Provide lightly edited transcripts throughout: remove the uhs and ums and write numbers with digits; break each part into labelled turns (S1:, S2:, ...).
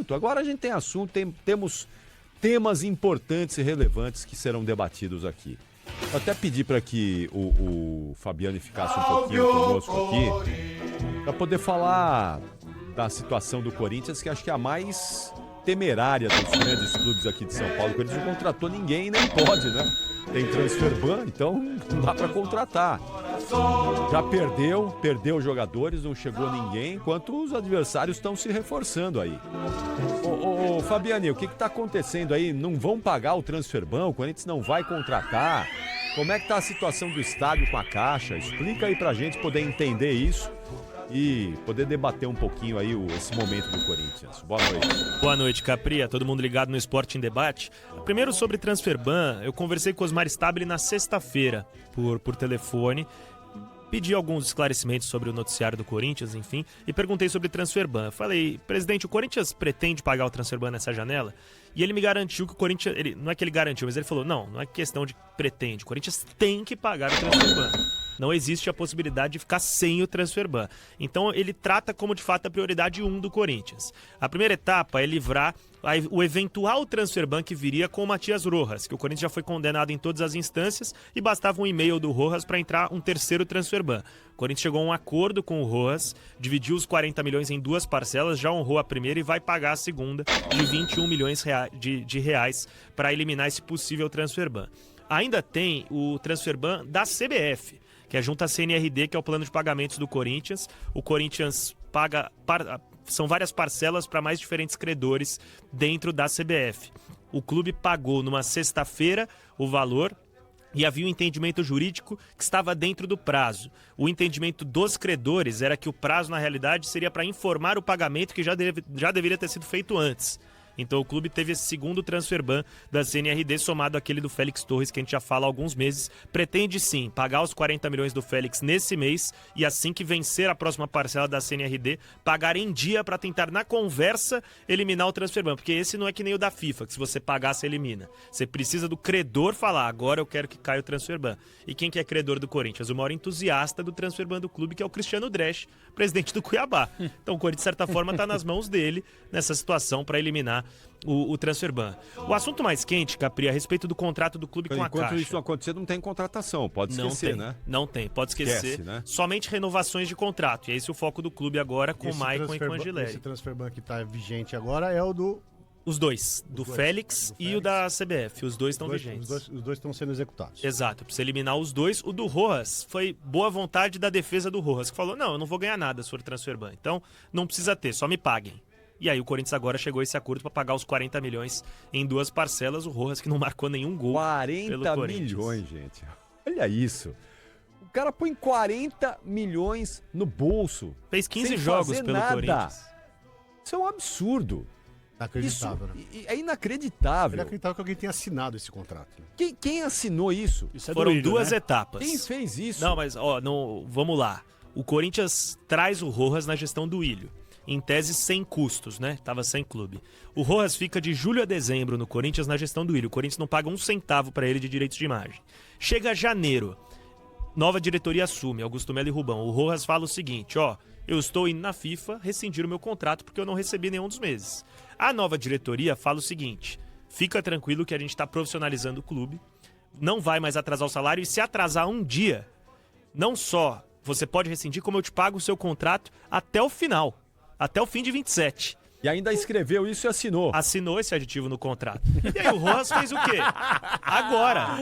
S1: assunto. Agora a gente tem assunto, temos temas importantes e relevantes que serão debatidos aqui. Eu até pedi para que o Fabiano ficasse um pouquinho conosco aqui, para poder falar da situação do Corinthians, que acho que é a mais temerária dos grandes clubes aqui de São Paulo. O Corinthians não contratou ninguém, nem pode, né? Tem transfer ban, então não dá para contratar. Já perdeu jogadores, não chegou ninguém, enquanto os adversários estão se reforçando aí. Ô Fabiane, o que está acontecendo aí? Não vão pagar o transfer ban? O Corinthians não vai contratar? Como é que tá a situação do estádio com a Caixa? Explica aí pra gente poder entender isso e poder debater um pouquinho aí esse momento do Corinthians. Boa noite.
S2: Boa noite, Capria. Todo mundo ligado no Esporte em Debate. Primeiro sobre transfer ban, eu conversei com o Osmar Stabile na sexta-feira por telefone. Pedi alguns esclarecimentos sobre o noticiário do Corinthians, enfim, e perguntei sobre transfer ban. Falei, presidente, o Corinthians pretende pagar o transfer ban nessa janela? E ele me garantiu que o Corinthians... não é que ele garantiu, mas ele falou, não é questão de pretende. O Corinthians tem que pagar o transfer ban. Não existe a possibilidade de ficar sem o transfer ban. Então ele trata como de fato a prioridade 1 do Corinthians. A primeira etapa é livrar o eventual transfer ban que viria com o Matias Rojas, que o Corinthians já foi condenado em todas as instâncias e bastava um e-mail do Rojas para entrar um terceiro transfer ban. O Corinthians chegou a um acordo com o Rojas, dividiu os 40 milhões em 2 parcelas, já honrou a primeira e vai pagar a segunda de 21 milhões de reais para eliminar esse possível transfer ban. Ainda tem o transfer ban da CBF, que é junto à CNRD, que é o plano de pagamentos do Corinthians. O Corinthians paga... São várias parcelas para mais diferentes credores dentro da CBF. O clube pagou numa sexta-feira o valor e havia um entendimento jurídico que estava dentro do prazo. O entendimento dos credores era que o prazo, na realidade, seria para informar o pagamento que já deveria ter sido feito antes. Então o clube teve esse segundo transfer ban da CNRD somado àquele do Félix Torres, que a gente já fala há alguns meses. Pretende sim pagar os 40 milhões do Félix nesse mês e assim que vencer a próxima parcela da CNRD, pagar em dia para tentar na conversa eliminar o transfer ban. Porque esse não é que nem o da FIFA, que se você pagar, você elimina. Você precisa do credor falar, agora eu quero que caia o transfer ban. E quem que é credor do Corinthians? O maior entusiasta do transfer ban do clube, que é o Cristiano Dresch, presidente do Cuiabá. Então o Corinthians, de certa forma, está nas mãos dele nessa situação para eliminar o transfer ban. O assunto mais quente, Capri, a respeito do contrato do clube com a Caixa.
S1: Enquanto isso acontecer, não tem contratação, pode esquecer, né?
S2: Não tem, pode esquecer.
S1: Esquece, né?
S2: Somente renovações de contrato. E é esse o foco do clube agora com o Maicon e com o Angileri.
S3: Esse transfer ban que está vigente agora é o do...
S2: Os dois, do Félix e o da CBF. Os dois estão vigentes.
S3: Os dois estão sendo executados.
S2: Exato, precisa eliminar os dois. O do Rojas foi boa vontade da defesa do Rojas, que falou, não, eu não vou ganhar nada sobre transfer ban. Então, não precisa ter, só me paguem. E aí o Corinthians agora chegou a esse acordo para pagar os 40 milhões em 2 parcelas. O Rojas que não marcou nenhum gol
S1: 40 milhões, gente. Olha isso. O cara põe 40 milhões no bolso.
S2: Fez 15 jogos pelo Corinthians.
S1: Isso é um absurdo.
S3: Inacreditável, né?
S1: É inacreditável.
S3: É inacreditável que alguém tenha assinado esse contrato. Né?
S1: Quem assinou isso?
S2: Foram duas etapas.
S1: Quem fez isso?
S2: Não, mas vamos lá. O Corinthians traz o Rojas na gestão do Ilho. Em tese, sem custos, né? Tava sem clube. O Rojas fica de julho a dezembro no Corinthians na gestão do Ilho. O Corinthians não paga um centavo para ele de direitos de imagem. Chega janeiro, nova diretoria assume, Augusto Melo e Rubão. O Rojas fala o seguinte, eu estou indo na FIFA rescindir o meu contrato porque eu não recebi nenhum dos meses. A nova diretoria fala o seguinte, fica tranquilo que a gente está profissionalizando o clube, não vai mais atrasar o salário e se atrasar um dia, não só você pode rescindir, como eu te pago o seu contrato até o final. Até o fim de 27.
S1: E ainda escreveu isso e assinou.
S2: Assinou esse aditivo no contrato. E aí o Rojas fez o quê? Agora.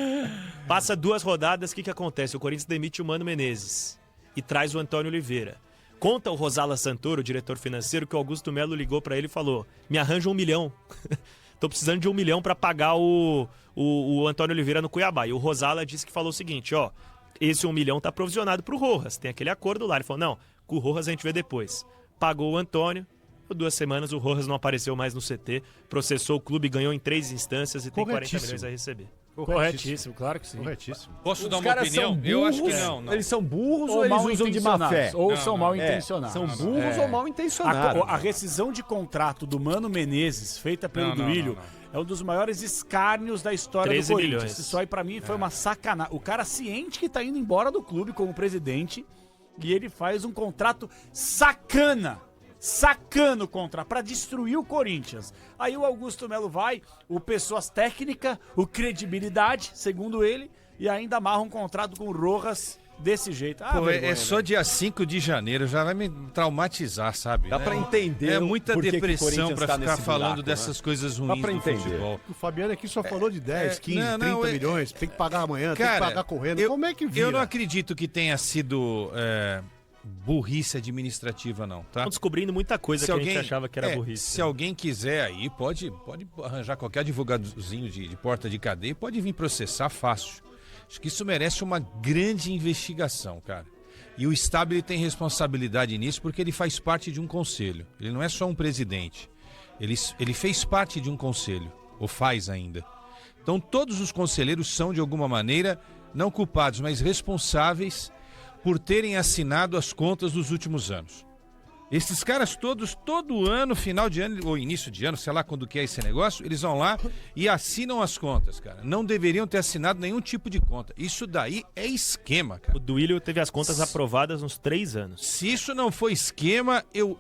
S2: Passa 2 rodadas, o que acontece? O Corinthians demite o Mano Menezes e traz o Antônio Oliveira. Conta o Rosala Santoro, o diretor financeiro, que o Augusto Melo ligou pra ele e falou, me arranja 1 milhão. Tô precisando de 1 milhão pra pagar o Antônio Oliveira no Cuiabá. E o Rosala disse que falou o seguinte, esse 1 milhão tá provisionado pro Rojas. Tem aquele acordo lá. Ele falou, não, com o Rojas a gente vê depois. Pagou o Antônio, por 2 semanas o Rojas não apareceu mais no CT, processou o clube, ganhou em 3 instâncias e tem 40 milhões a receber.
S4: Corretíssimo, claro que sim.
S3: Corretíssimo.
S5: Posso dar uma opinião? Eu acho que não.
S1: Eles são burros ou eles usam de má fé?
S4: Ou são mal intencionados.
S1: São burros ou mal intencionados.
S4: A rescisão de contrato do Mano Menezes, feita pelo Duílio, é um dos maiores escárnios da história do Corinthians.
S2: Milhões.
S4: Isso aí pra mim foi uma sacanagem. O cara ciente que tá indo embora do clube como presidente e ele faz um contrato sacana. sacando contra, pra destruir o Corinthians. Aí o Augusto Melo vai, o pessoas técnica, o credibilidade, segundo ele, e ainda amarra um contrato com o Rojas desse jeito.
S5: Pô, é só dia 5 de janeiro, já vai me traumatizar, sabe?
S1: Dá pra entender.
S5: É muita
S1: por que que o
S5: depressão
S1: Corinthians
S5: pra
S1: tá
S5: ficar
S1: nesse
S5: falando
S1: buraco,
S5: dessas coisas
S1: Dá
S5: ruins
S1: pra
S5: do
S1: entender.
S5: futebol.
S3: O Fabiano aqui só falou de 10, 15, 30 milhões. Tem que pagar amanhã, tem que pagar correndo. Como é que vira?
S5: Eu não acredito que tenha sido burrice administrativa, não, tá?
S2: Estão descobrindo muita coisa que a gente achava que era burrice.
S5: Se alguém quiser aí, pode arranjar qualquer advogadozinho de porta de cadeia e pode vir processar fácil. Acho que isso merece uma grande investigação, cara. E o Stabile tem responsabilidade nisso porque ele faz parte de um conselho. Ele não é só um presidente. Ele fez parte de um conselho, ou faz ainda. Então todos os conselheiros são, de alguma maneira, não culpados, mas responsáveis por terem assinado as contas dos últimos anos. Esses caras todos, todo ano, final de ano ou início de ano, sei lá quando que é esse negócio, eles vão lá e assinam as contas, cara. Não deveriam ter assinado nenhum tipo de conta. Isso daí é esquema, cara.
S2: O Duílio teve as contas aprovadas uns 3 anos.
S5: Se isso não for esquema, eu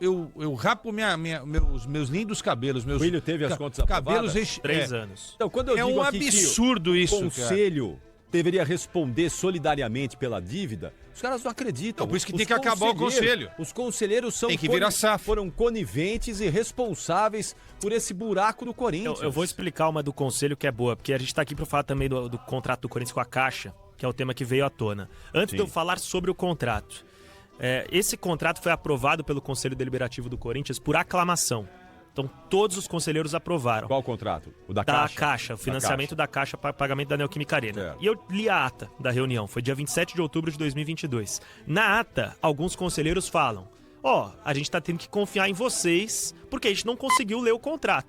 S5: rapo meus lindos cabelos. Meus
S1: O Duílio teve as contas aprovadas?
S5: cabelos
S2: 3 anos.
S1: Então, quando eu
S5: É
S1: digo
S5: um
S1: aqui
S5: absurdo
S1: que
S5: isso,
S1: o conselho deveria responder solidariamente pela dívida, os caras não acreditam.
S5: Não, por isso que
S1: Os
S5: tem que acabar o
S1: conselheiros-
S5: conselho.
S1: Os conselheiros
S5: Tem que virar SAF.
S1: foram coniventes e responsáveis por esse buraco do Corinthians.
S2: Eu vou explicar uma do conselho que é boa, porque a gente tá aqui para falar também do contrato do Corinthians com a Caixa, que é o tema que veio à tona. Antes de eu falar sobre o contrato, esse contrato foi aprovado pelo Conselho Deliberativo do Corinthians por aclamação. Então todos os conselheiros aprovaram.
S1: Qual o contrato? O da
S2: Da
S1: Caixa?
S2: Caixa, o financiamento da Caixa para pagamento da Neoquímica Arena.
S1: Certo.
S2: E eu li a ata da reunião, foi dia 27 de outubro de 2022. Na ata, alguns conselheiros falam: a gente tá tendo que confiar em vocês, porque a gente não conseguiu ler o contrato.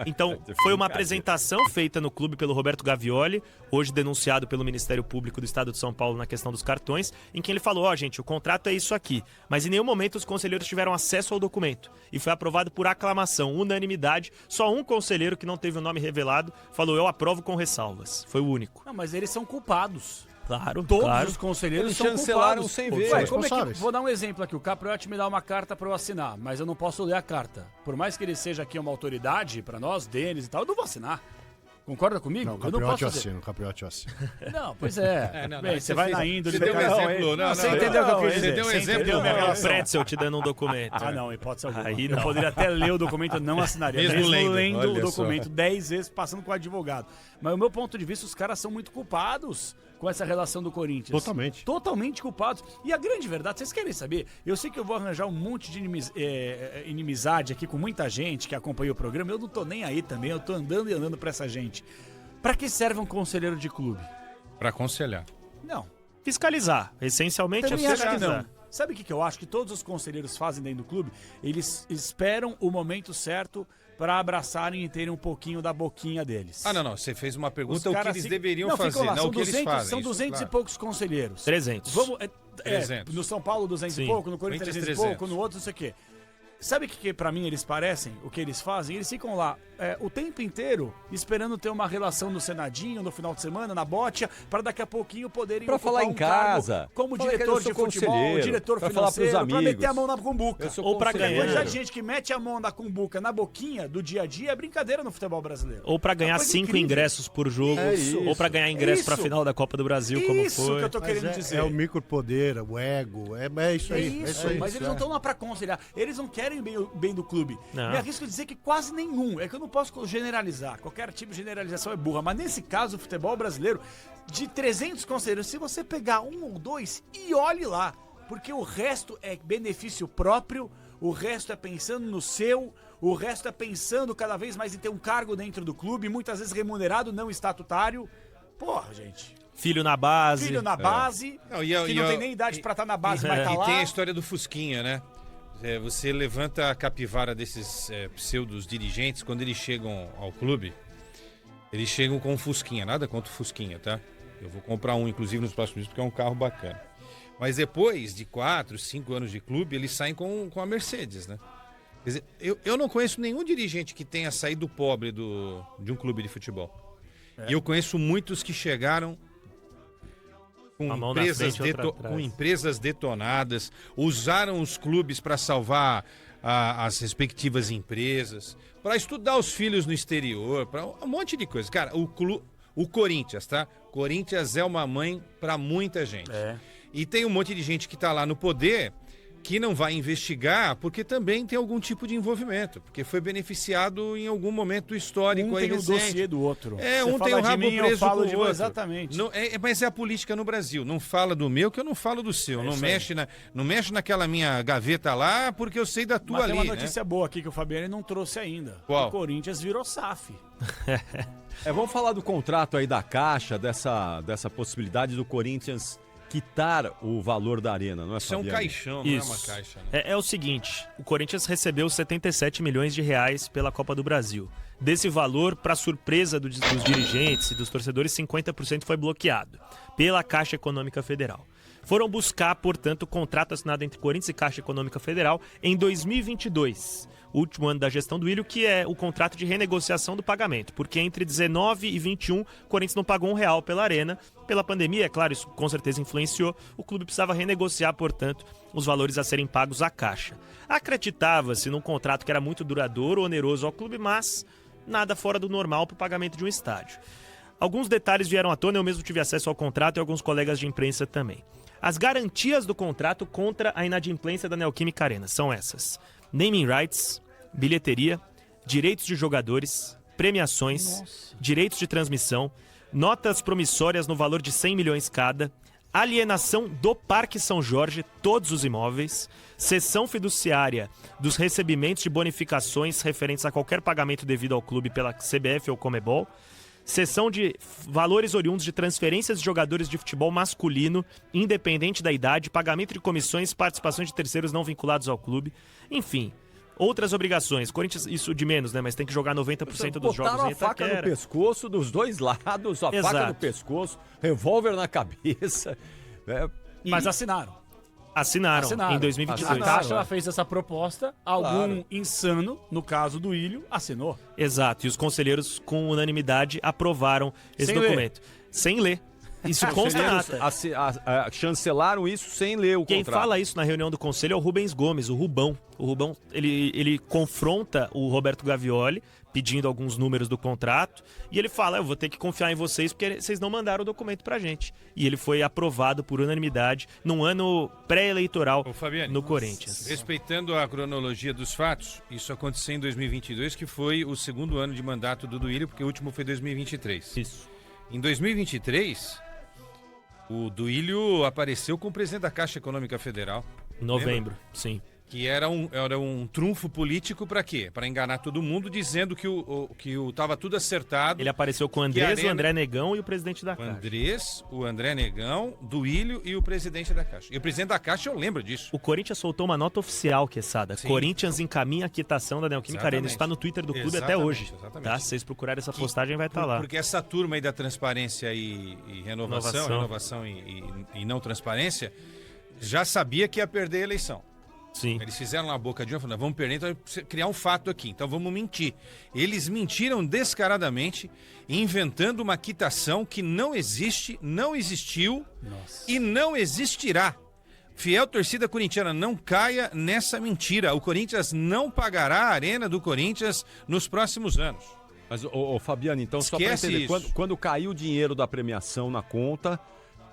S2: Então, foi uma apresentação feita no clube pelo Roberto Gavioli, hoje denunciado pelo Ministério Público do Estado de São Paulo na questão dos cartões, em que ele falou, gente, o contrato é isso aqui. Mas em nenhum momento os conselheiros tiveram acesso ao documento. E foi aprovado por aclamação, unanimidade. Só um conselheiro que não teve o nome revelado falou, eu aprovo com ressalvas. Foi o único.
S4: Não, mas eles são culpados.
S2: Claro,
S4: Todos
S2: claro.
S4: os conselheiros
S1: Eles
S4: são
S1: chancelaram
S4: culpados.
S1: sem
S4: Ué,
S1: ver.
S4: como é que,
S3: Responsáveis.
S4: vou dar um exemplo aqui. O Capriotti me dá uma carta pra eu assinar, mas eu não posso ler a carta. Por mais que ele seja aqui uma autoridade pra nós, Denis e tal, eu não vou assinar. Concorda comigo?
S3: Não, o
S4: eu não posso
S3: Capriotti eu
S4: fazer.
S3: assino, o Capriotti eu assino.
S4: Não, pois é.
S5: não,
S4: Bem,
S5: não,
S4: você vai na índole.
S5: Você deu um exemplo,
S4: Você entendeu o que eu quis dizer.
S5: Você deu um
S4: Você
S5: exemplo.
S4: entendeu minha
S2: Não,
S4: relação.
S2: Pretzel te dando um documento.
S4: Ah, não, hipótese alguma.
S2: Aí
S4: Eu
S2: não.
S4: poderia até ler o documento, eu não assinaria.
S5: Mesmo lendo.
S4: lendo
S5: Olha
S4: o
S5: só.
S4: documento 10 vezes, passando com o advogado. Mas o meu ponto de vista, os caras são muito culpados com essa relação do Corinthians.
S3: Totalmente.
S4: Totalmente culpados. E a grande verdade, vocês querem saber? Eu sei que eu vou arranjar um monte de inimizade aqui com muita gente que acompanha o programa. Eu não tô nem aí também, eu tô andando e andando pra essa gente. Pra que serve um conselheiro de clube?
S5: Pra aconselhar.
S4: Não.
S2: Fiscalizar. Essencialmente
S4: Também
S2: é
S4: acho que
S2: fiscalizar.
S4: não. Sabe o que eu acho que todos os conselheiros fazem dentro do clube? Eles esperam o momento certo para abraçarem e terem um pouquinho da boquinha deles.
S5: Ah, não. Você fez uma
S4: Os
S5: pergunta o que
S4: caras
S5: eles
S4: se-
S5: deveriam
S4: Não, ficam
S5: fazer,
S4: lá,
S5: não
S4: são
S5: o que eles
S4: 200,
S5: fazem.
S4: São
S5: isso,
S4: 200
S5: claro.
S4: e poucos conselheiros.
S2: 300.
S4: Vamos,
S5: 300.
S4: no São Paulo 200
S2: Sim.
S4: e pouco, no Corinthians 300 e
S5: 300.
S4: pouco, no outro não sei o quê. Sabe o que pra mim eles parecem? O que eles fazem? Eles ficam lá o tempo inteiro esperando ter uma relação no Senadinho, no final de semana, na botia, para daqui a pouquinho poderem
S1: Pra
S4: ocupar
S1: falar em
S4: um cargo
S1: casa.
S4: como
S1: Fala que
S4: diretor
S1: eu sou
S4: de futebol,
S1: conselheiro.
S4: diretor
S1: Pra falar pros
S4: financeiro, pra meter
S1: amigos.
S4: a mão na cumbuca.
S1: Eu sou
S2: Ou pra
S1: conselheiro.
S4: A
S2: ganhar.
S4: quantidade de gente que mete a mão na cumbuca, na boquinha do dia a dia é brincadeira no futebol brasileiro.
S2: Ou pra ganhar
S4: Uma coisa
S2: 5
S4: incrível.
S2: ingressos por jogo,
S1: É isso.
S2: ou pra ganhar ingresso pra
S4: Isso.
S2: final da Copa do Brasil, como
S4: Isso
S2: foi.
S4: que eu tô
S3: Mas
S4: querendo dizer.
S3: é o micropoder, o ego, é isso
S4: É
S3: aí.
S4: isso, mas eles não estão lá pra conciliar. Eles não querem bem do clube.
S2: Não.
S4: Me arrisco a dizer que quase nenhum. É que eu não posso generalizar. Qualquer tipo de generalização é burra. Mas nesse caso, o futebol brasileiro, de 300 conselheiros, se você pegar um ou dois e olhe lá. Porque o resto é benefício próprio, o resto é pensando no seu, o resto é pensando cada vez mais em ter um cargo dentro do clube, muitas vezes remunerado, não estatutário. Porra, gente.
S2: Filho na base.
S4: Filho na base,
S5: Não,
S4: que não tem nem idade pra estar na base, mas tá
S5: E
S4: lá.
S5: tem a história do Fusquinha, né? Você levanta a capivara desses pseudos dirigentes quando eles chegam ao clube. Eles chegam com um Fusquinha, nada contra o Fusquinha, tá? Eu vou comprar um, inclusive, nos próximos dias, porque é um carro bacana. Mas depois de 4, 5 anos de clube, eles saem com a Mercedes, né? Quer dizer, eu não conheço nenhum dirigente que tenha saído pobre de um clube de futebol. E eu conheço muitos que chegaram
S2: Uma mão na frente e outra atrás.
S5: com empresas detonadas, usaram os clubes para salvar as respectivas empresas, para estudar os filhos no exterior, para um monte de coisa. Cara, o Corinthians, tá? Corinthians é uma mãe para muita gente. E tem um monte de gente que está lá no poder que não vai investigar porque também tem algum tipo de envolvimento, porque foi beneficiado em algum momento histórico aí recente.
S4: Um tem o dossiê do outro.
S5: Um tem o rabo preso com o outro.
S4: Exatamente.
S5: Não, mas é a política no Brasil. Não fala do meu que eu não falo do seu. Não mexe naquela minha gaveta lá porque eu sei da tua
S4: mas
S5: ali.
S4: Tem uma notícia boa aqui que o Fabiano não trouxe ainda.
S5: Qual?
S4: O Corinthians virou SAF.
S1: Vamos falar do contrato aí da Caixa, dessa possibilidade do Corinthians quitar o valor da arena, não é,
S5: Isso é um
S1: Fabiano?
S5: caixão, não é uma caixa. Né?
S2: É o seguinte, o Corinthians recebeu 77 milhões de reais pela Copa do Brasil. Desse valor, para surpresa dos dirigentes e dos torcedores, 50% foi bloqueado pela Caixa Econômica Federal. Foram buscar, portanto, o contrato assinado entre Corinthians e Caixa Econômica Federal em 2022, o último ano da gestão do Ilho, que é o contrato de renegociação do pagamento, porque entre 19 e 21 o Corinthians não pagou R$1 pela arena. Pela pandemia, é claro, isso com certeza influenciou, o clube precisava renegociar, portanto, os valores a serem pagos à Caixa. Acreditava-se num contrato que era muito duradouro, oneroso ao clube, mas nada fora do normal para o pagamento de um estádio. Alguns detalhes vieram à tona, eu mesmo tive acesso ao contrato e alguns colegas de imprensa também. As garantias do contrato contra a inadimplência da Neoquímica Arena são essas: naming rights, bilheteria, direitos de jogadores, premiações, direitos de transmissão, notas promissórias no valor de 100 milhões cada, alienação do Parque São Jorge, todos os imóveis, cessão fiduciária dos recebimentos de bonificações referentes a qualquer pagamento devido ao clube pela CBF ou Comebol, cessão de valores oriundos de transferências de jogadores de futebol masculino, independente da idade, pagamento de comissões, participações de terceiros não vinculados ao clube, enfim, outras obrigações. Corinthians, isso de menos, né? Mas tem que jogar 90% dos jogos em
S1: Botaram a faca no pescoço dos dois lados, a faca no pescoço, revólver na cabeça.
S4: Mas assinaram.
S2: Assinaram em 2022.
S4: A Caixa ela fez essa proposta, algum insano, no caso do Ilho, assinou.
S2: Exato, e os conselheiros, com unanimidade, aprovaram esse documento. Sem ler. Isso consta na ata.
S1: Chancelaram isso sem ler o contrato.
S2: Quem fala isso na reunião do conselho é o Rubens Gomes, o Rubão. O Rubão, ele confronta o Roberto Gavioli, pedindo alguns números do contrato, e ele fala, eu vou ter que confiar em vocês porque vocês não mandaram o documento pra gente. E ele foi aprovado por unanimidade num ano pré-eleitoral no Corinthians.
S5: Respeitando a cronologia dos fatos, isso aconteceu em 2022, que foi o segundo ano de mandato do Duílio, porque o último foi 2023.
S2: Isso.
S5: Em 2023, o Duílio apareceu como presidente da Caixa Econômica Federal.
S2: Em novembro, sim.
S5: Que era um trunfo político para quê? Para enganar todo mundo, dizendo que tava tudo acertado.
S2: Ele apareceu com o Andrés, o André Negão e o presidente da Caixa.
S5: O André Negão, Duílio e o presidente da Caixa. E o presidente da Caixa, eu lembro disso.
S2: O Corinthians soltou uma nota oficial, Quesada.
S5: Sim.
S2: Corinthians encaminha a quitação da Neoquímica Arena. Isso está no Twitter do clube até hoje. Tá? Se vocês procurarem essa postagem, vai estar lá.
S5: Porque essa turma aí da transparência e renovação e não transparência, já sabia que ia perder a eleição.
S2: Sim.
S5: Eles fizeram na boca de um, falaram, vamos perder, então vamos criar um fato aqui, então vamos mentir. Eles mentiram descaradamente, inventando uma quitação que não existe, não existiu e não existirá. Fiel torcida corintiana, não caia nessa mentira. O Corinthians não pagará a arena do Corinthians nos próximos anos.
S1: Mas, Fabiano, então,
S5: esquece
S1: só para entender, quando caiu o dinheiro da premiação na conta,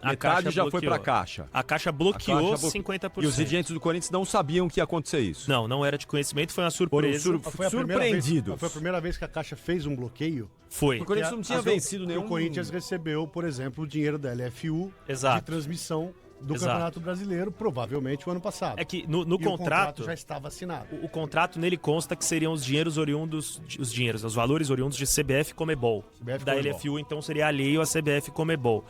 S1: metade já foi para a Caixa.
S2: A Caixa bloqueou 50%.
S1: E os dirigentes do Corinthians não sabiam que ia acontecer isso.
S2: Não era de conhecimento, foi uma surpresa.
S1: Surpreendidos.
S3: Foi a primeira vez que a Caixa fez um bloqueio.
S2: Foi.
S1: O Corinthians não tinha vencido nenhum.
S3: O Corinthians recebeu, por exemplo, o dinheiro da LFU de transmissão do Campeonato Brasileiro, provavelmente o ano passado.
S2: É que no contrato
S3: já estava assinado.
S2: O contrato nele consta que seriam os dinheiros oriundos, os valores oriundos de CBF e Comebol. Da LFU, então seria alheio a CBF e Comebol.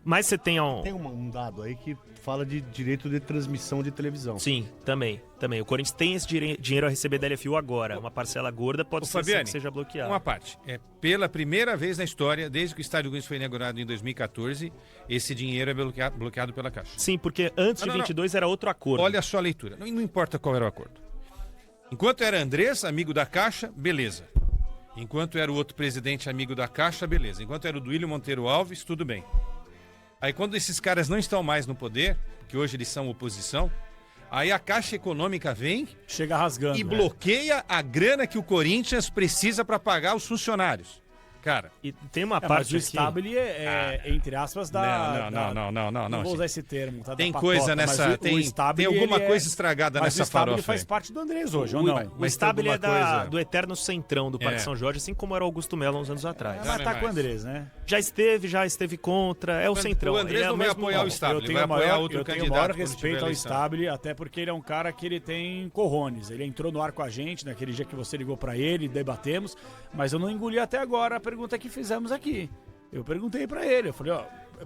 S2: Mas você tem
S3: Tem um dado aí que fala de direito de transmissão de televisão.
S2: Sim, também. O Corinthians tem esse dinheiro a receber da LFU agora. Uma parcela gorda pode ser
S5: Fabiane,
S2: que seja bloqueada.
S5: Uma parte. Pela primeira vez na história, desde que o Estádio Corinthians foi inaugurado em 2014, esse dinheiro é bloqueado pela Caixa.
S2: Sim, porque antes de 22 era outro acordo.
S5: Olha só a leitura. Não importa qual era o acordo. Enquanto era Andrés, amigo da Caixa, beleza. Enquanto era o outro presidente amigo da Caixa, beleza. Enquanto era o Duílio Monteiro Alves, tudo bem. Aí quando esses caras não estão mais no poder, que hoje eles são oposição, aí a Caixa Econômica vem
S4: chega rasgando
S5: e bloqueia a grana que o Corinthians precisa para pagar os funcionários. Cara,
S2: e tem uma
S4: mas
S2: parte
S4: o
S2: aqui...
S4: Stabile entre aspas, da...
S5: Não.
S4: vou usar esse termo. Tá,
S5: tem
S4: da
S5: coisa
S4: patota,
S5: nessa... Tem alguma coisa estragada
S4: mas
S5: nessa farofa.
S4: Mas o Stabile faz parte do Andrés hoje, ou não?
S2: O Stabile é do eterno centrão do Parque São Jorge, assim como era o Augusto Melo uns anos atrás.
S4: Mas tá com o Andrés, né?
S2: Já esteve contra, é o centrão.
S5: O Andrés não vai apoiar o Stabile, vai apoiar outro candidato.
S4: Eu tenho o maior respeito ao Stabile, até porque ele é um cara que ele tem corrones. Ele entrou no ar com a gente naquele dia que você ligou pra ele, debatemos, mas eu não engoli até agora a pergunta que fizemos aqui. Eu perguntei pra ele, eu falei,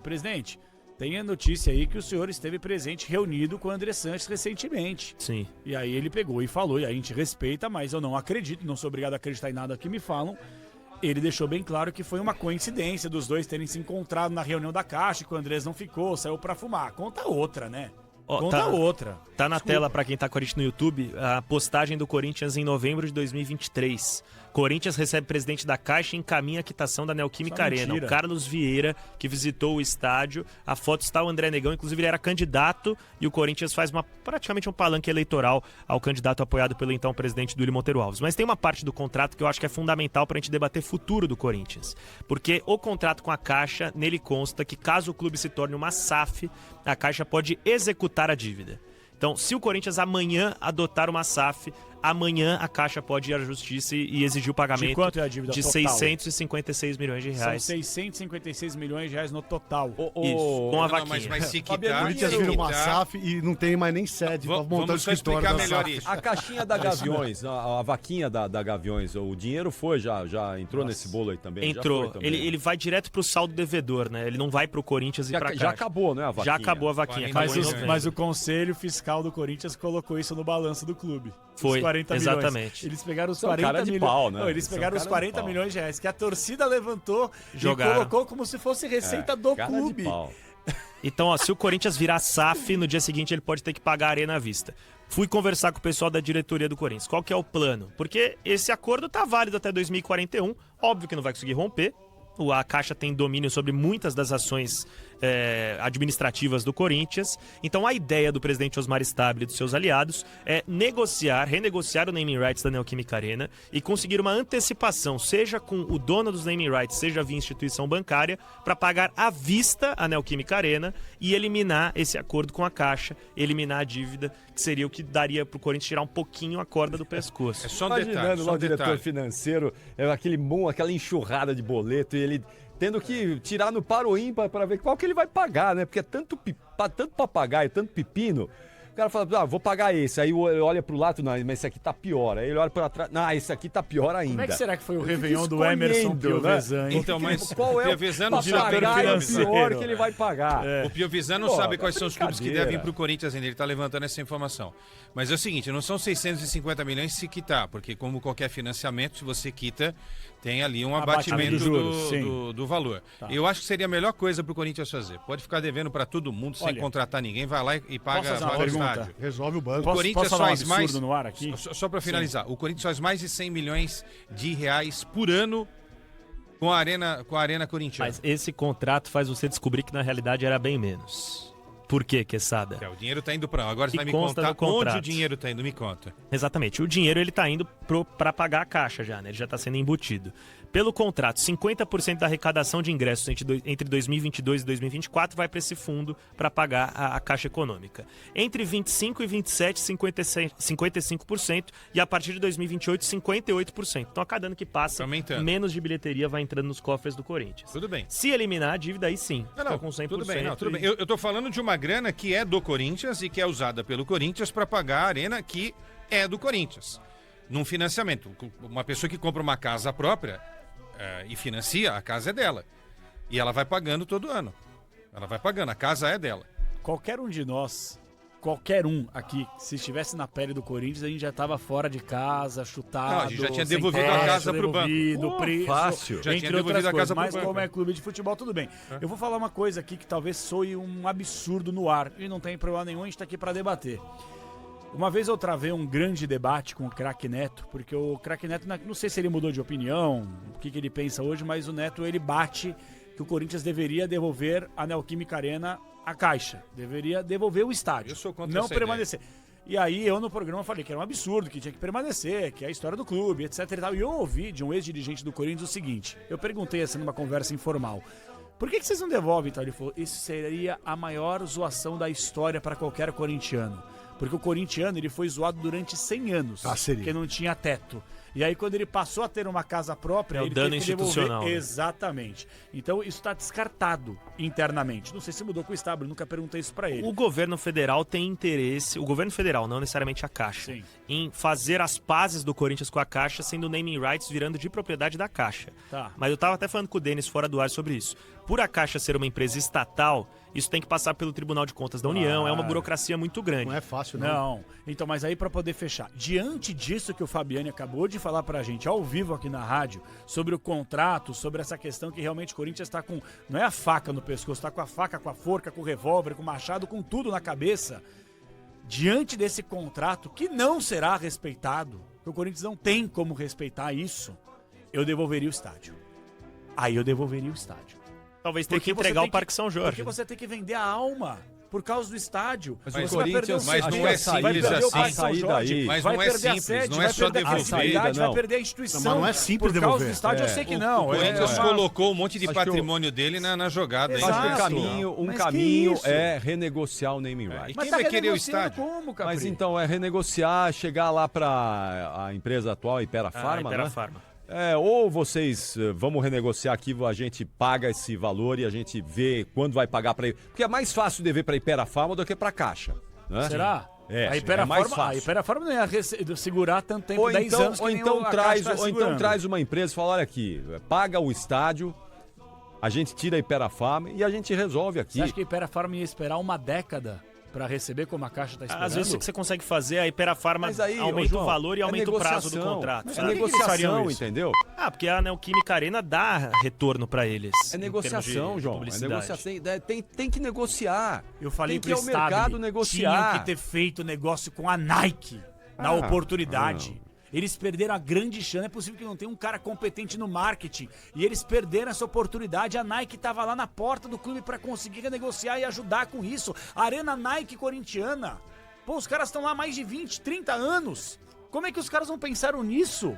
S4: presidente, tem a notícia aí que o senhor esteve presente, reunido com o André Sanches recentemente.
S2: Sim.
S4: E aí ele pegou e falou, e a gente respeita, mas eu não acredito, não sou obrigado a acreditar em nada que me falam. Ele deixou bem claro que foi uma coincidência dos dois terem se encontrado na reunião da Caixa, que o Andrés não ficou, saiu pra fumar. Conta outra, né? Conta outra.
S2: Tá na tela pra quem tá com a gente no YouTube, a postagem do Corinthians em novembro de 2023. Corinthians recebe presidente da Caixa e encaminha a quitação da Neoquímica Arena. O Carlos Vieira, que visitou o estádio. A foto está o André Negão, inclusive ele era candidato e o Corinthians faz praticamente um palanque eleitoral ao candidato apoiado pelo então presidente Duílio Monteiro Alves. Mas tem uma parte do contrato que eu acho que é fundamental pra gente debater futuro do Corinthians. Porque o contrato com a Caixa, nele consta que caso o clube se torne uma SAF, a Caixa pode executar a dívida. Então, se o Corinthians amanhã adotar uma SAF, amanhã a Caixa pode ir à justiça e exigir o pagamento
S4: de quanto é a dívida
S2: de
S4: total?
S2: 656 milhões de reais.
S4: São 656 milhões de reais no total.
S2: Isso, com a vaquinha.
S5: Mas se
S3: O
S5: quitar,
S3: Corinthians vira uma SAF e não tem mais nem sede pra montar o escritório da
S5: melhor
S3: SAF.
S5: isso.
S1: A caixinha da Gaviões, a vaquinha da Gaviões, o dinheiro já entrou nesse bolo aí também?
S2: Entrou.
S1: Já foi também,
S2: Ele vai direto pro saldo devedor, né? Ele não vai pro Corinthians e pra Caixa.
S1: Já acabou, né, a vaquinha?
S2: Já acabou a vaquinha.
S4: Mas o Conselho Fiscal do Corinthians colocou isso no balanço do clube.
S2: Foi,
S4: os 40
S2: exatamente.
S4: Milhões. Eles pegaram os
S1: São
S4: 40
S1: cara de
S4: milhões.
S1: pau, né?
S4: Não, eles pegaram os 40 milhões de reais que a torcida levantou
S2: Jogaram.
S4: e colocou como se fosse receita do
S1: cara
S4: clube.
S1: de pau.
S2: Então, ó, se o Corinthians virar SAF, no dia seguinte ele pode ter que pagar a Arena à vista. Fui conversar com o pessoal da diretoria do Corinthians. Qual que é o plano? Porque esse acordo tá válido até 2041. Óbvio que não vai conseguir romper. A Caixa tem domínio sobre muitas das ações administrativas do Corinthians. Então a ideia do presidente Osmar Stabile e dos seus aliados é renegociar o naming rights da Neoquímica Arena e conseguir uma antecipação, seja com o dono dos naming rights, seja via instituição bancária, para pagar à vista a Neoquímica Arena e eliminar esse acordo com a Caixa, eliminar a dívida, que seria o que daria pro Corinthians tirar um pouquinho a corda do pescoço.
S5: É só um
S1: Imaginando
S5: detalhe,
S1: lá
S5: só
S1: o
S5: um
S1: diretor
S5: detalhe.
S1: financeiro, aquela enxurrada de boleto e ele tendo que tirar no par ou ímpar para ver qual que ele vai pagar, né? Porque é tanto papagaio, tanto pepino. O cara fala, vou pagar esse. Aí ele olha pro lado, não, mas esse aqui tá pior. Aí ele olha pra trás, não, esse aqui tá pior ainda.
S4: Como é que será que foi o
S1: Eu
S4: Réveillon
S1: fico
S4: do Emerson
S1: escolhendo,
S4: Piovesan,
S1: né?
S4: hein?
S5: Então, mas
S1: qual é o
S5: Piovesan,
S1: papagaio pior que ele vai pagar?
S5: O Piovesan não
S1: Pô,
S5: sabe quais são os clubes que
S1: brincadeira.
S5: devem pro Corinthians ainda. Ele tá levantando essa informação. Mas é o seguinte, não são 650 milhões se quitar, porque como qualquer financiamento, se você quita, tem ali um abatimento
S4: dos juros,
S5: do valor. Eu acho que seria a melhor coisa pro Corinthians fazer. Pode ficar devendo para todo mundo, sem
S4: Olha,
S5: contratar ninguém, vai lá e paga,
S4: fazer uma
S5: paga o
S4: pergunta?
S5: estádio.
S3: Resolve o banco.
S4: Posso
S5: Corinthians
S4: falar um
S5: faz mais
S4: absurdo no ar aqui?
S5: Só para finalizar, o Corinthians faz mais de 100 milhões de reais por ano com a Arena Corintiana.
S2: Mas esse contrato faz você descobrir que na realidade era bem menos. Por quê, Quesada?
S5: O dinheiro tá indo para agora você
S2: E
S5: vai me
S2: consta
S5: contar
S2: no contrato.
S5: onde o dinheiro tá indo, me conta.
S2: Exatamente. O dinheiro ele tá indo para pagar a Caixa já, né? Ele já tá sendo embutido. Pelo contrato, 50% da arrecadação de ingressos entre 2022 e 2024 vai para esse fundo para pagar a Caixa Econômica. Entre 25 e 27, 55% e a partir de 2028, 58%. Então, a cada ano que passa,
S5: Aumentando.
S2: menos de bilheteria vai entrando nos cofres do Corinthians.
S5: Tudo bem.
S2: Se eliminar a dívida, aí sim,
S5: Não,
S2: fica com 100%.
S5: tudo bem, não, tudo bem. Eu tô falando de uma grana que é do Corinthians e que é usada pelo Corinthians para pagar a Arena que é do Corinthians. Num financiamento. Uma pessoa que compra uma casa própria e financia, a casa é dela. E ela vai pagando todo ano. Ela vai pagando, a casa é dela.
S4: Qualquer um de nós, qualquer um aqui, se estivesse na pele do Corinthians, a gente já tava fora de casa, chutado.
S5: Não, a gente já tinha
S4: sem
S5: devolvido a casa pro banco.
S4: devolvido,
S1: Pô,
S4: preço,
S1: fácil.
S5: Já tinha
S4: entre
S5: devolvido
S4: outras
S5: a casa
S4: coisas.
S5: pro
S4: Mas
S5: banco.
S4: como é clube de futebol, tudo bem. Eu vou falar uma coisa aqui que talvez soe um absurdo no ar. E não tem problema nenhum, a gente tá aqui para debater. Uma vez eu travei um grande debate com o Craque Neto, porque o Craque Neto, não sei se ele mudou de opinião, o que ele pensa hoje, mas o Neto, ele bate que o Corinthians deveria devolver a Neoquímica Arena à Caixa. Deveria devolver o estádio.
S5: Eu sou contra
S4: não
S5: essa
S4: permanecer. E aí eu no programa falei que era um absurdo, que tinha que permanecer, que é a história do clube, etc e tal. E eu ouvi de um ex-dirigente do Corinthians o seguinte, eu perguntei assim numa conversa informal, por que vocês não devolvem? Então ele falou, isso seria a maior zoação da história para qualquer corintiano. Porque o corintiano ele foi zoado durante 100 anos, porque não tinha teto. E aí quando ele passou a ter uma casa própria, ele
S2: dano
S4: teve que devolver.
S2: institucional, né?
S4: Exatamente. Então isso está descartado internamente. Não sei se mudou com o estábulo, nunca perguntei isso para ele.
S2: O governo federal tem interesse, o governo federal, não necessariamente a Caixa,
S4: Sim.
S2: em fazer as pazes do Corinthians com a Caixa, sendo o naming rights virando de propriedade da Caixa.
S4: Tá.
S2: Mas eu tava até falando com o Denis fora do ar sobre isso. Por a Caixa ser uma empresa estatal, isso tem que passar pelo Tribunal de Contas da União, é uma burocracia muito grande.
S3: Não é fácil, não.
S4: Não. Então, mas aí para poder fechar, diante disso que o Fabiani acabou de falar pra gente ao vivo aqui na rádio, sobre o contrato, sobre essa questão que realmente o Corinthians tá com, não é a faca no pescoço, tá com a faca, com a forca, com o revólver, com o machado, com tudo na cabeça. Diante desse contrato que não será respeitado, que o Corinthians não tem como respeitar isso, eu devolveria o estádio. Aí eu devolveria o estádio.
S2: Talvez tenha que entregar o Parque São Jorge.
S4: Porque você tem que vender a alma por causa do estádio.
S1: Mas
S4: Você
S1: o
S4: vai perder
S1: Corinthians-
S4: o
S5: mas
S4: estádio,
S5: não é
S4: vai
S5: simples
S4: perder o
S5: assim.
S4: Parque São
S1: A saída
S4: Jorge,
S1: aí-
S5: Mas
S4: vai
S5: não é
S4: perder a
S5: simples,
S4: sede,
S5: não é
S4: vai
S5: só
S4: perder a
S5: devolver.
S4: facilidade, vai
S1: Não.
S4: perder a instituição.
S3: Não, mas não é simples
S4: por causa
S3: devolver.
S4: do estádio, eu sei que
S5: O
S4: não.
S5: Corinthians
S4: é uma-
S5: colocou um monte de
S1: Acho que
S5: patrimônio dele na jogada.
S4: Exato.
S1: Acho que
S4: Exato.
S1: um
S4: Mas que
S1: caminho
S4: isso?
S1: é renegociar o naming
S5: E
S1: right.
S4: Mas
S5: quem
S4: tá
S5: vai querer o
S4: renegociando
S5: estádio?
S4: como, Capri?
S1: Mas então, é renegociar, chegar lá para a empresa atual, a Ipera Pharma, né?
S2: Farma.
S1: Ou vocês, vamos renegociar aqui, a gente paga esse valor e a gente vê quando vai pagar para ele. Porque é mais fácil dever para a Ipera Pharma do que para a Caixa. Né?
S4: Será?
S1: É,
S4: a Ipera
S1: é mais
S4: Pharma,
S1: fácil.
S4: a Ipera Pharma não ia segurar tanto tempo,
S1: Ou
S4: 10
S1: então,
S4: anos que
S1: ou
S4: nem
S1: então
S4: a Caixa
S1: traz,
S4: tá
S1: ou então
S4: segurando.
S1: traz uma empresa e fala, olha aqui, paga o estádio, a gente tira a Ipera Pharma e a gente resolve aqui.
S4: Você acha que a Ipera Pharma ia esperar uma década pra receber como a Caixa tá esperando?
S2: Às vezes o que você consegue fazer, a Ipera Pharma
S1: Mas aí,
S2: aumenta
S1: João,
S2: o valor e
S1: é
S2: aumenta o prazo do
S1: negociação.
S2: contrato.
S1: É
S2: sabe?
S1: negociação, entendeu?
S2: Ah, porque a Neoquímica Arena dá retorno pra eles.
S1: É
S2: em
S1: negociação,
S2: termos de
S1: João. É
S2: publicidade.
S1: negociação. Tem que negociar.
S4: Eu falei
S1: tem que
S4: pro
S1: ir ao mercado
S4: Stabile,
S1: negociar.
S4: tinham que ter feito negócio com a Nike na oportunidade. Eles perderam a grande chance. Não é possível que não tenha um cara competente no marketing. E eles perderam essa oportunidade. A Nike estava lá na porta do clube para conseguir renegociar e ajudar com isso. A Arena Nike corintiana. Pô, os caras estão lá há mais de 20, 30 anos. Como é que os caras não pensaram nisso?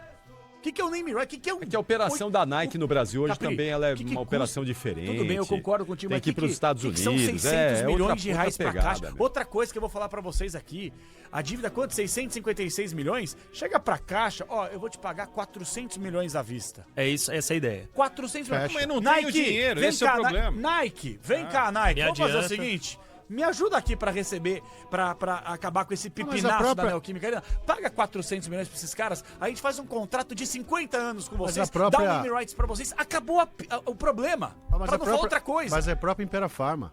S4: O que é o name right? O que é o...
S1: É que a operação da Nike no Brasil hoje
S4: Capri,
S1: também ela é
S4: que
S1: uma
S4: custa?
S1: operação diferente.
S4: Tudo bem, eu concordo contigo.
S1: Tem
S4: mas
S1: que ir para os Estados
S4: que são
S1: Unidos.
S4: 600 milhões
S1: outra,
S4: de reais
S1: outra
S4: pra
S1: pegada,
S4: Caixa.
S1: meu.
S4: Outra coisa que eu vou falar pra vocês aqui, a dívida quanto? 656 milhões? Chega pra Caixa, ó, eu vou te pagar 400 milhões à vista.
S2: É isso, essa é a ideia.
S4: 400 milhões.
S5: Mas não tem o dinheiro, esse é o problema.
S4: Nike, vem cá, Nike.
S2: me
S4: Vamos fazer o
S2: adianta.
S4: seguinte... Me ajuda aqui pra receber, pra acabar com esse
S3: mas a
S4: pipinaço
S3: própria-
S4: da Neoquímica Arena. Paga 400 milhões pra esses caras, a gente faz um contrato de 50 anos com
S3: Mas
S4: vocês,
S3: a própria-
S4: dá um name rights pra vocês, acabou o problema.
S3: Mas
S4: Pra
S3: a
S4: não falar outra coisa.
S3: Mas é a própria Impera Pharma.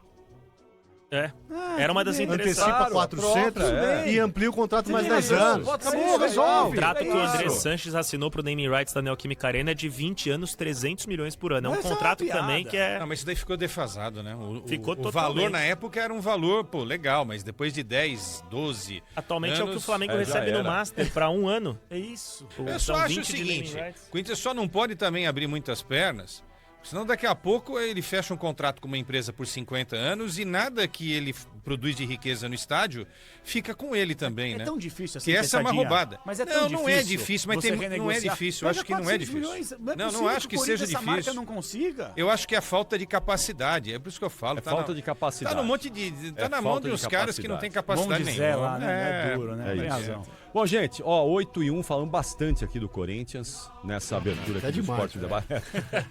S2: É. Era uma das
S4: tudo bem.
S2: interessadas.
S3: Antecipa
S1: Claro,
S3: 400
S1: a própria,
S3: e amplia o contrato mais 10
S4: Resolve,
S3: anos.
S4: pode ser,
S3: Acabou,
S2: O
S3: resolve.
S2: contrato que o
S4: É
S2: André
S4: isso.
S2: Sanches assinou pro naming rights da Neoquímica Arena é de 20 anos, 300 milhões por ano. É um
S4: Mas é uma
S2: contrato
S4: piada.
S2: também que é...
S5: Não, mas isso daí ficou defasado, né?
S2: Ficou
S5: o valor
S2: totalmente.
S5: na época era um valor, pô, legal, mas depois de 10, 12
S2: Atualmente é o que o
S5: anos,
S2: Flamengo
S1: já
S2: recebe no
S1: era.
S2: Master pra um ano.
S4: É isso.
S5: Eu
S2: São
S5: só acho o
S2: 20 de naming
S5: seguinte,
S2: rights.
S5: o Corinthians só não pode também abrir muitas pernas, senão daqui a pouco ele fecha um contrato com uma empresa por 50 anos e nada que ele produz de riqueza no estádio fica com ele também,
S4: É
S5: né?
S4: tão difícil assim.
S5: Que essa é uma
S4: pensadinha.
S5: roubada.
S4: Mas é
S5: não,
S4: tão
S5: não
S4: difícil.
S5: é difícil, mas
S4: você
S5: não é
S4: renegociar.
S5: difícil. Eu
S4: Pega
S5: acho que não é
S4: 400
S5: difícil.
S4: milhões. Não, é
S5: Não,
S4: possível
S5: não acho
S4: o
S5: que seja
S4: Corinthians, essa marca
S5: difícil.
S4: não consiga.
S5: Eu acho que é falta de capacidade. É por isso que eu falo.
S1: É falta de capacidade.
S5: Tá no monte de. Tá
S1: É
S5: na mão
S1: falta de
S5: dos caras que não tem
S1: capacidade.
S5: capacidade
S4: Bom de Zé
S5: nenhuma.
S4: lá, né? É duro, né?
S1: É
S4: Tem
S1: isso.
S4: razão.
S1: Bom, gente, 8-1, falamos bastante aqui do Corinthians nessa abertura aqui do
S3: demais,
S1: Esporte Debate.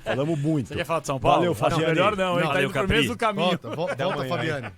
S1: Falamos muito.
S4: Você quer falar de São Paulo?
S1: Valeu,
S4: Ah, não,
S1: Fabiane.
S4: melhor não, hein? Tá
S2: Valeu,
S4: indo pro
S2: Capri.
S4: mesmo caminho.
S3: Volta, Fabiane.